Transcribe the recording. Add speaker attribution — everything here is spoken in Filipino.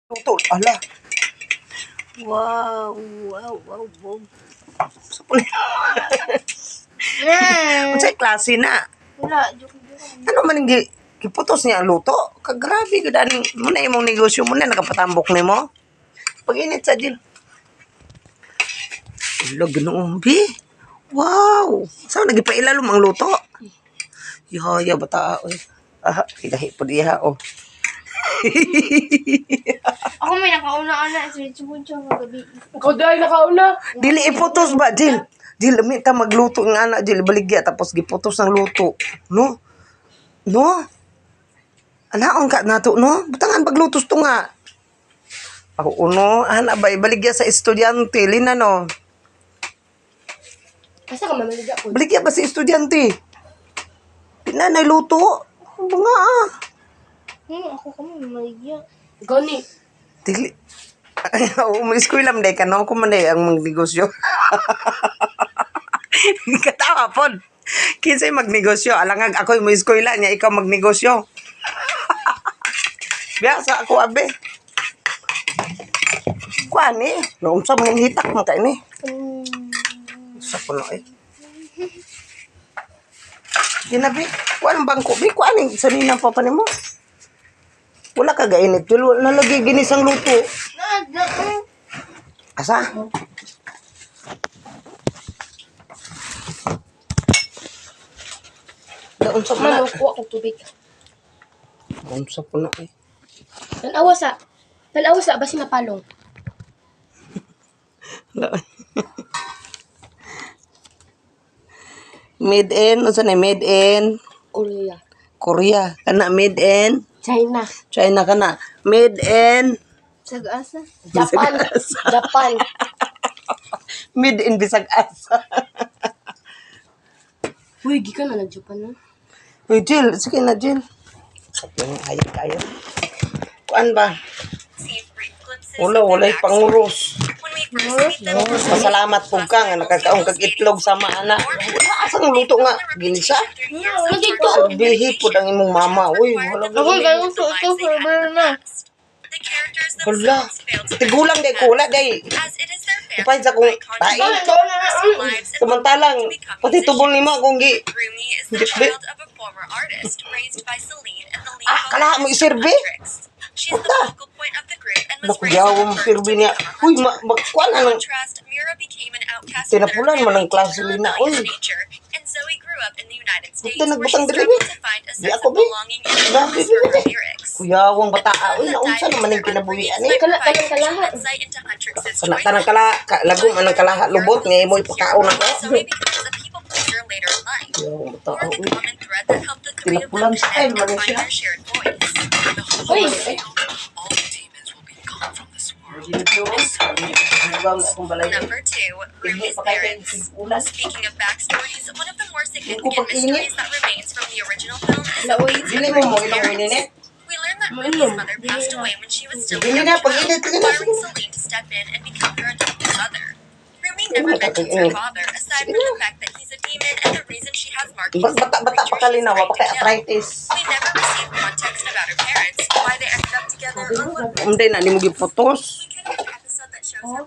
Speaker 1: Luto, ala.
Speaker 2: Wow, wow, wow, wow.
Speaker 1: Unsay klase na?
Speaker 2: Wala, joke.
Speaker 1: Ano man ang giputos niya ang luto? Kagrabe gud ani mo na imong negosyo mo na nakapatambok nimo. Pag-init sa dil. Ilo ginoong bi. Wow! Saan nagipailalom ang luto? Yaya bata oy. Ah, ilahi po diha oh.
Speaker 2: Ako may nakauna-ana sa Chibuncho magabi.
Speaker 3: Ikaw dahil nakauna.
Speaker 1: Dili iputos ba, Jill? Jill, ta magluto ng anak, Jill, baligya, tapos giputos ng luto. No? No? Anaon ka nato, no? Butangan paglutos to nga. Ako, no? Ana ba, baligya sa estudyante, lina, no?
Speaker 3: Asa ka mamaligya ko?
Speaker 1: Baligya ba sa estudyante? Pinanay luto? Ano ba nga, ah?
Speaker 2: Ako kami maligya.
Speaker 3: Gani.
Speaker 1: Dili. Ay, umiskwila mo ka, no? Kumanay ang magnegosyo. Katawa po. Kinsay magnegosyo. Alangag ako yung eskwela niya, ikaw magnegosyo. Biasa ako, abe. Kuan eh. Noong sa mga hitak mo kayo ni. Sa puno eh. Ginabi. Kuan ang bangko. Bi, kuan eh. Sanina pa pa ni mo. Wala ka gainit. Wala lagi ginisang luto. Asa? Daon sa puno.
Speaker 3: Manukuha ko tubig.
Speaker 1: Daon sa puno eh.
Speaker 3: Tanawa sa basi mapalong.
Speaker 1: Made in, ano na made in
Speaker 3: Korea.
Speaker 1: Korea. Kana made in
Speaker 3: China.
Speaker 1: China kana. Made in
Speaker 2: Sag-asa.
Speaker 3: Japan. Japan.
Speaker 1: made in Bisag Asa.
Speaker 3: Uy, gikan na nag-Japan na.
Speaker 1: Uy, Jill. Sige na, Jill. Yung ayag kayo. Kuan ba? Wala panguros. Masalamat po ka nga nakakaong kag itlog sa maana. Wala asang luto nga. Ginisa. Serbihi po ang imong mama. Uy, wala
Speaker 2: Ako ganun ito forever na.
Speaker 1: Wala. Tigulang day ko. Wala day. Upay sa kong tain. Samantalang, pati tubol ni mo kung gi. Ah, kalaha mo iserbi? Puta. Nakuyawa mo sirbi niya. Uy, magkuhan na ng tinapulan mo ng klase lina. Uy. Puta, nagbutang dili. Di ako, bi. Grabe, bi. Kuyawang bataa. Uy, naunsa naman yung kinabuhian eh.
Speaker 3: Kalaha.
Speaker 1: Kanang kalaha. Lagom anang kalaha lubot. Ngayon mo ipakaon ako. Kuyawang bataa. Uy. Tinapulan sa kayo. Manin siya.
Speaker 3: Uy,
Speaker 4: Number 2, Ruby's parents. Speaking of backstories, one of the more significant mysteries that remains from the original film is Elaine's
Speaker 1: Dili mo mo
Speaker 4: parents.
Speaker 1: ilang minute.
Speaker 4: We learned that Ruby's mother passed away when she was still
Speaker 1: Dili
Speaker 4: a
Speaker 1: na,
Speaker 4: child,
Speaker 1: pag-init ka na.
Speaker 4: requiring Celine to step in and become her adopted mother. Ruby never mentions her father, aside from the fact that he's a demon and the reason she has markings on the
Speaker 1: Bata pa kalinawa. Pa kay arthritis.
Speaker 4: We never received context about her parents, why they ended up together, or what
Speaker 1: Umday na, ni mo giputos.
Speaker 4: we could have an episode that shows how